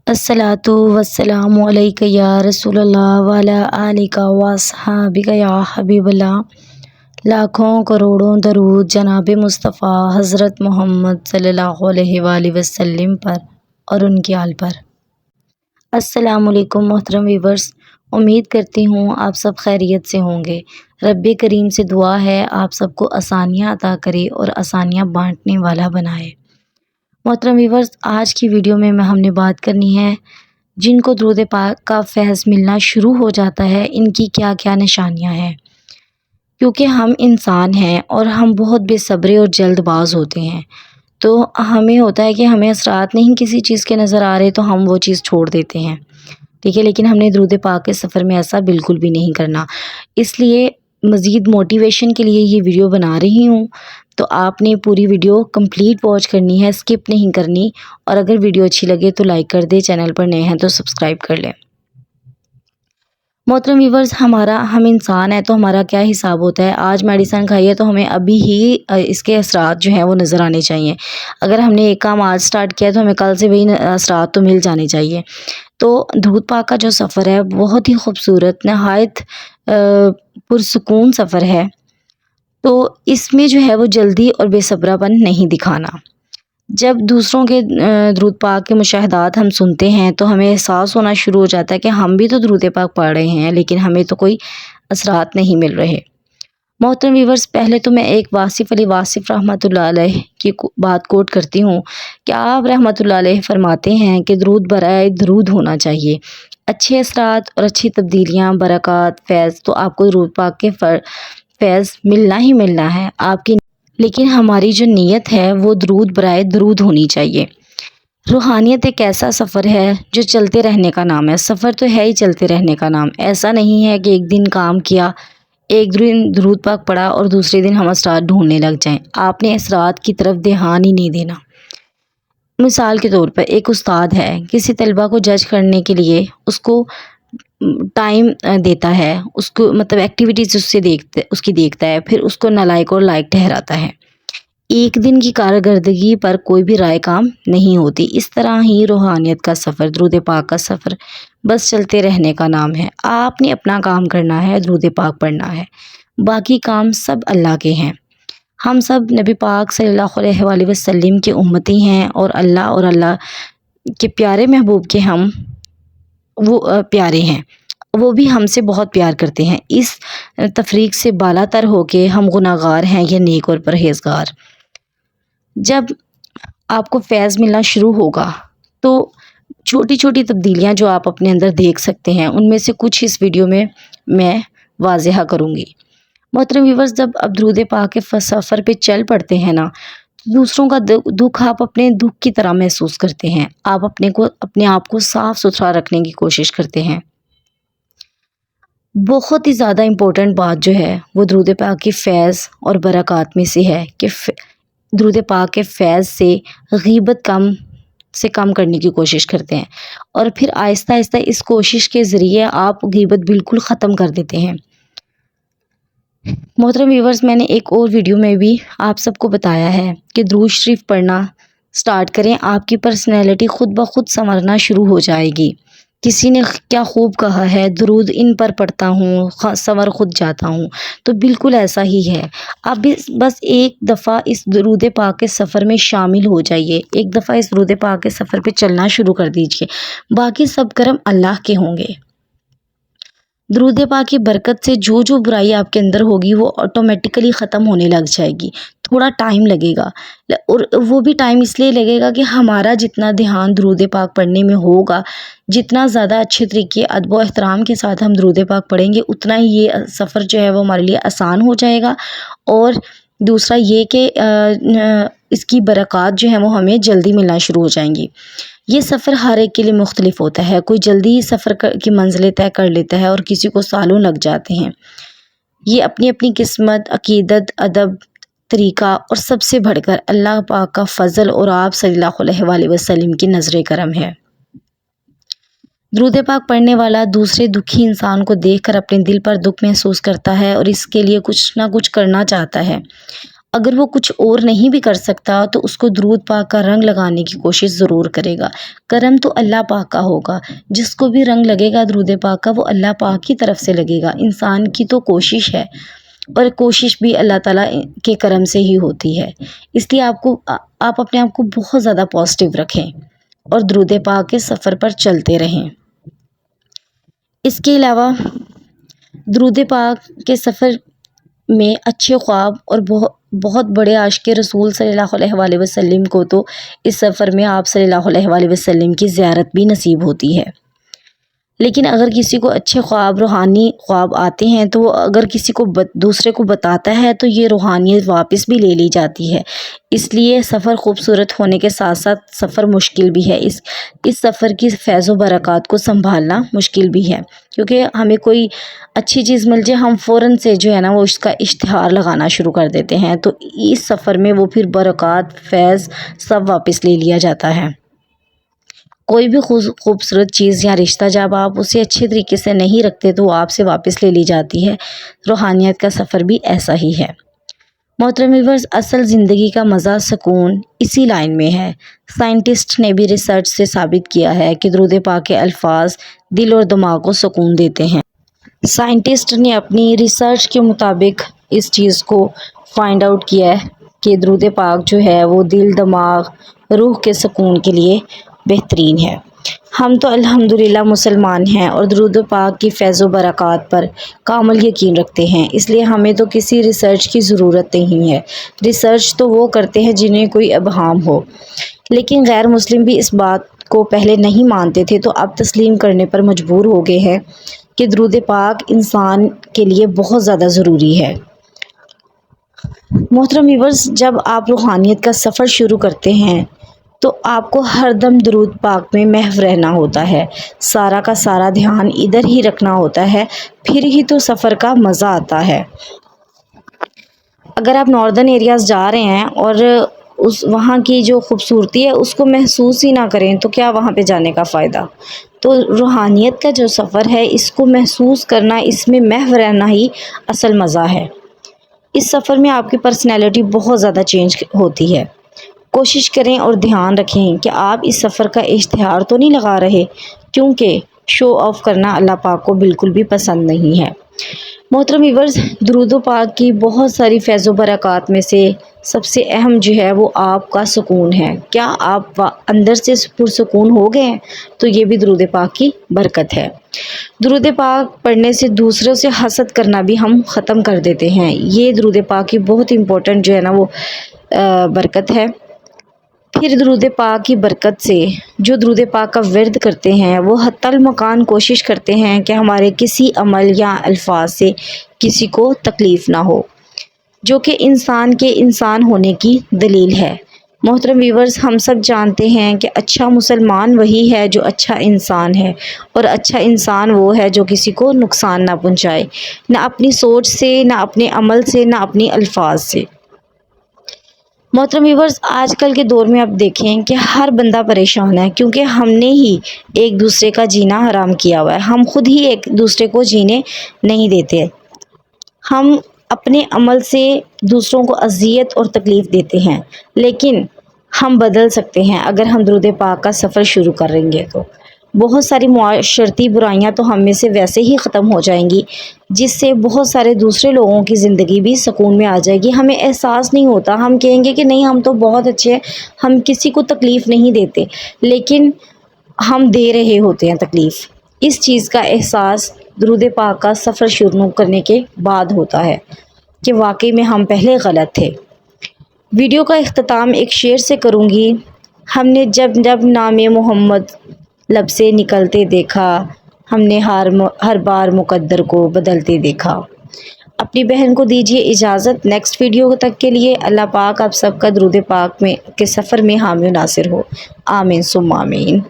अस्सलातु वस्सलामु अलैका या रसूल अल्लाह वाला आलिका वसहाबिका या हबीबल्लाह। लाखों करोड़ों दरूद जनाब मुस्तफ़ा हज़रत मोहम्मद सल्लल्लाहु अलैहि वसल्लम पर और उनकी आल पर। अस्सलामु अलैकुम मोहतरम व्यूवर्स, उम्मीद करती हूँ आप सब खैरियत से होंगे। रब्बे करीम से दुआ है आप सबको आसानियाँ अता करे और आसानियाँ बांटने वाला बनाए। मोहतरम व्यूवर्स, आज की वीडियो में हमने बात करनी है जिनको दुरूद पाक का फैज़ मिलना शुरू हो जाता है, इनकी क्या क्या निशानियां हैं। क्योंकि हम इंसान हैं और हम बहुत बेसब्रे और जल्दबाज होते हैं, तो हमें होता है कि हमें असरात नहीं किसी चीज़ के नज़र आ रहे तो हम वो चीज़ छोड़ देते हैं, ठीक है। लेकिन हमने दुरूद पाक के सफ़र में ऐसा बिल्कुल भी नहीं करना। इसलिए मज़ीद मोटिवेशन के लिए ये वीडियो बना रही हूँ, तो आपने पूरी वीडियो कंप्लीट वॉच करनी है, स्किप नहीं करनी। और अगर वीडियो अच्छी लगे तो लाइक कर दे, चैनल पर नए हैं तो सब्सक्राइब कर लें। मोहतरम व्यूवर्स, हम इंसान हैं तो हमारा क्या हिसाब होता है। आज मेडिसिन खाई है तो हमें अभी ही इसके असरात जो हैं वो नज़र आने चाहिए। अगर हमने एक काम आज स्टार्ट किया तो हमें कल से वही असरात तो मिल जाने चाहिए। तो दुरूद पाक का जो सफ़र है बहुत ही खूबसूरत, नहायत पुरसुकून सफ़र है। तो इसमें जो है वो जल्दी और बेसब्रापन नहीं दिखाना। जब दूसरों के दुरूद पाक के मुशाहदात हम सुनते हैं तो हमें एहसास होना शुरू हो जाता है कि हम भी तो दुरूद पाक पढ़ रहे हैं, लेकिन हमें तो कोई असरात नहीं मिल रहे। मोहतरम व्यूवर्स, पहले तो मैं एक वासिफ़ अली वासिफ़ रहमतुल्लाह अलैह की बात कोट करती हूँ कि आप रहमतुल्लाह अलैह फरमाते हैं कि दरूद बराए दरूद होना चाहिए। अच्छे असरात और अच्छी तब्दीलियाँ, बरक़ात, फैज़ तो आपको दुरूद पाक के फैज़ मिलना ही मिलना है आपकी, लेकिन हमारी जो नीयत है वो दरूद बराए दरूद होनी चाहिए। रूहानियत एक ऐसा सफ़र है जो चलते रहने का नाम है। सफ़र तो है ही चलते रहने का नाम। ऐसा नहीं है कि एक दिन काम किया, एक दिन दुरूद पाक पढ़ा और दूसरे दिन हम असरात ढूंढने लग जाएं। आपने असरात की तरफ ध्यान ही नहीं देना। मिसाल के तौर पर एक उस्ताद है, किसी तलबा को जज करने के लिए उसको टाइम देता है, उसको मतलब एक्टिविटीज़ उसकी देखता है, फिर उसको नालायक और लायक ठहराता है। एक दिन की कारकर्दगी पर कोई भी राय काम नहीं होती। इस तरह ही रूहानियत का सफ़र, दुरूद पाक का सफ़र बस चलते रहने का नाम है। आपने अपना काम करना है, दुरूद पाक पढ़ना है, बाकी काम सब अल्लाह के हैं। हम सब नबी पाक सल्लल्लाहु अलैहि वसल्लम के उम्मती हैं और अल्लाह के प्यारे महबूब के हम वो प्यारे हैं। वो भी हमसे बहुत प्यार करते हैं। इस तफरीक से बालातर होके हम गुनाहगार हैं या नेक और परहेज़गार। जब आपको फैज़ मिलना शुरू होगा तो छोटी छोटी तब्दीलियाँ जो आप अपने अंदर देख सकते हैं, उनमें से कुछ इस वीडियो में मैं वाज़ेहा करूँगी। मोहतरम व्यूवर्स, जब आप दुरूद पाक के सफ़र पे चल पड़ते हैं ना, दूसरों का दुख आप अपने दुख की तरह महसूस करते हैं। आप अपने आप को साफ़ सुथरा रखने की कोशिश करते हैं। बहुत ही ज़्यादा इम्पोर्टेंट बात जो है वो दुरूद पाक की फैज़ और बरक़ात में से है कि दुरूद पाक के फैज़ से गीबत कम करने की कोशिश करते हैं और फिर आहिस्ता आहिस्ता इस कोशिश के ज़रिए आप गीबत बिल्कुल ख़त्म कर देते हैं। मोहतरम व्यूवर्स, मैंने एक और वीडियो में भी आप सबको बताया है कि दुरूद शरीफ पढ़ना स्टार्ट करें, आपकी पर्सनैलिटी खुद ब खुद संवरना शुरू हो जाएगी। किसी ने क्या खूब कहा है, दुरूद इन पर पढ़ता हूँ संवर खुद जाता हूँ, तो बिल्कुल ऐसा ही है। आप भी बस एक दफ़ा इस दुरूद पाक के सफ़र में शामिल हो जाइए, एक दफ़ा इस दुरूद पाक के सफ़र पे चलना शुरू कर दीजिए, बाकी सब कर्म अल्लाह के होंगे। दुरूद पाक की बरकत से जो जो बुराई आपके अंदर होगी वो ऑटोमेटिकली ख़त्म होने लग जाएगी। थोड़ा टाइम लगेगा और वो भी टाइम इसलिए लगेगा कि हमारा जितना ध्यान दुरूद पाक पढ़ने में होगा, जितना ज़्यादा अच्छे तरीके अदब व एहतराम के साथ हम दुरूद पाक पढ़ेंगे, उतना ही ये सफ़र जो है वो हमारे लिए आसान हो जाएगा। और दूसरा ये कि इसकी बरक़ात जो है वो हमें जल्दी मिलना शुरू हो जाएंगी। ये सफ़र हर एक के लिए मुख्तलिफ होता है। कोई जल्दी ही सफ़र की मंजिलें तय कर लेता है और किसी को सालों लग जाते हैं। ये अपनी अपनी किस्मत, अकीदत, अदब, तरीका और सबसे बढ़कर अल्लाह पाक का फ़ज़ल और आप सल्लल्लाहु अलैहि वसल्लम की नज़र करम है। दुरूद पाक पढ़ने वाला दूसरे दुखी इंसान को देखकर अपने दिल पर दुख महसूस करता है और इसके लिए कुछ ना कुछ करना चाहता है। اگر وہ کچھ اور نہیں بھی کر سکتا تو اس کو درود پاک کا رنگ لگانے کی کوشش ضرور کرے گا۔ کرم تو اللہ پاک کا ہوگا، جس کو بھی رنگ لگے گا درود پاک کا وہ اللہ پاک کی طرف سے لگے گا۔ انسان کی تو کوشش ہے اور کوشش بھی اللہ تعالیٰ کے کرم سے ہی ہوتی ہے، اس لیے آپ اپنے آپ کو بہت زیادہ پازیٹیو رکھیں اور درود پاک کے سفر پر چلتے رہیں۔ اس کے علاوہ درود پاک کے سفر میں اچھے خواب اور بہت بڑے عاشق رسول صلی اللہ علیہ وآلہ وسلم کو تو اس سفر میں آپ صلی اللہ علیہ وآلہ وسلم کی زیارت بھی نصیب ہوتی ہے۔ لیکن اگر کسی کو اچھے خواب، روحانی خواب آتے ہیں تو وہ اگر کسی کو دوسرے کو بتاتا ہے تو یہ روحانیت واپس بھی لے لی جاتی ہے۔ اس لیے سفر خوبصورت ہونے کے ساتھ ساتھ سفر مشکل بھی ہے۔ اس سفر کی فیض و برکات کو سنبھالنا مشکل بھی ہے، کیونکہ ہمیں کوئی اچھی چیز مل جائے ہم فوراً سے جو ہے نا وہ اس کا اشتہار لگانا شروع کر دیتے ہیں، تو اس سفر میں وہ پھر برکات، فیض سب واپس لے لیا جاتا ہے۔ کوئی بھی خوبصورت چیز یا رشتہ جب آپ اسے اچھے طریقے سے نہیں رکھتے تو وہ آپ سے واپس لے لی جاتی ہے۔ روحانیت کا سفر بھی ایسا ہی ہے۔ محترم ویورز، اصل زندگی کا مزہ، سکون اسی لائن میں ہے۔ سائنٹسٹ نے بھی ریسرچ سے ثابت کیا ہے کہ درود پاک کے الفاظ دل اور دماغ کو سکون دیتے ہیں۔ سائنٹسٹ نے اپنی ریسرچ کے مطابق اس چیز کو فائنڈ آؤٹ کیا ہے کہ درود پاک جو ہے وہ دل، دماغ، روح کے سکون کے لیے بہترین ہے۔ ہم تو الحمدللہ مسلمان ہیں اور درود پاک کی فیض و برکات پر کامل یقین رکھتے ہیں، اس لیے ہمیں تو کسی ریسرچ کی ضرورت نہیں ہے۔ ریسرچ تو وہ کرتے ہیں جنہیں کوئی ابہام ہو، لیکن غیر مسلم بھی اس بات کو پہلے نہیں مانتے تھے تو اب تسلیم کرنے پر مجبور ہو گئے ہیں کہ درود پاک انسان کے لیے بہت زیادہ ضروری ہے۔ محترم ویورز، جب آپ روحانیت کا سفر شروع کرتے ہیں تو آپ کو ہر دم درود پاک میں محو رہنا ہوتا ہے، سارا کا سارا دھیان ادھر ہی رکھنا ہوتا ہے، پھر ہی تو سفر کا مزہ آتا ہے۔ اگر آپ ناردرن ایریاز جا رہے ہیں اور وہاں کی جو خوبصورتی ہے اس کو محسوس ہی نہ کریں تو کیا وہاں پہ جانے کا فائدہ؟ تو روحانیت کا جو سفر ہے اس کو محسوس کرنا، اس میں محو رہنا ہی اصل مزہ ہے۔ اس سفر میں آپ کی پرسنالٹی بہت زیادہ چینج ہوتی ہے۔ کوشش کریں اور دھیان رکھیں کہ آپ اس سفر کا اشتہار تو نہیں لگا رہے، کیونکہ شو آف کرنا اللہ پاک کو بالکل بھی پسند نہیں ہے۔ محترم ویورز، درود و پاک کی بہت ساری فیض و برکات میں سے سب سے اہم جو ہے وہ آپ کا سکون ہے۔ کیا آپ اندر سے پرسکون ہو گئے ہیں؟ تو یہ بھی درود پاک کی برکت ہے۔ درود پاک پڑھنے سے دوسروں سے حسد کرنا بھی ہم ختم کر دیتے ہیں۔ یہ درود پاک کی بہت امپورٹنٹ جو ہے نا وہ برکت ہے۔ پھر درود پاک کی برکت سے جو درود پاک کا ورد کرتے ہیں وہ حتی المکان کوشش کرتے ہیں کہ ہمارے کسی عمل یا الفاظ سے کسی کو تکلیف نہ ہو، جو کہ انسان کے انسان ہونے کی دلیل ہے۔ محترم ویورز، ہم سب جانتے ہیں کہ اچھا مسلمان وہی ہے جو اچھا انسان ہے، اور اچھا انسان وہ ہے جو کسی کو نقصان نہ پہنچائے، نہ اپنی سوچ سے، نہ اپنے عمل سے، نہ اپنی الفاظ سے۔ محترم ویورز، آج کل کے دور میں آپ دیکھیں کہ ہر بندہ پریشان ہے، کیونکہ ہم نے ہی ایک دوسرے کا جینا حرام کیا ہوا ہے۔ ہم خود ہی ایک دوسرے کو جینے نہیں دیتے۔ ہم اپنے عمل سے دوسروں کو اذیت اور تکلیف دیتے ہیں، لیکن ہم بدل سکتے ہیں اگر ہم درود پاک کا سفر شروع کریں گے تو بہت ساری معاشرتی برائیاں تو ہم میں سے ویسے ہی ختم ہو جائیں گی، جس سے بہت سارے دوسرے لوگوں کی زندگی بھی سکون میں آ جائے گی۔ ہمیں احساس نہیں ہوتا، ہم کہیں گے کہ نہیں ہم تو بہت اچھے ہیں، ہم کسی کو تکلیف نہیں دیتے، لیکن ہم دے رہے ہوتے ہیں تکلیف۔ اس چیز کا احساس درود پاک کا سفر شروع کرنے کے بعد ہوتا ہے کہ واقعی میں ہم پہلے غلط تھے۔ ویڈیو کا اختتام ایک شعر سے کروں گی۔ ہم نے جب جب نام محمد لب سے نکلتے دیکھا، ہم نے ہر بار مقدر کو بدلتے دیکھا۔ اپنی بہن کو دیجیے اجازت، نیکسٹ ویڈیو تک کے لیے اللہ پاک آپ سب کا درود پاک کے سفر میں حامی و ناصر ہو۔ آمین ثم آمین۔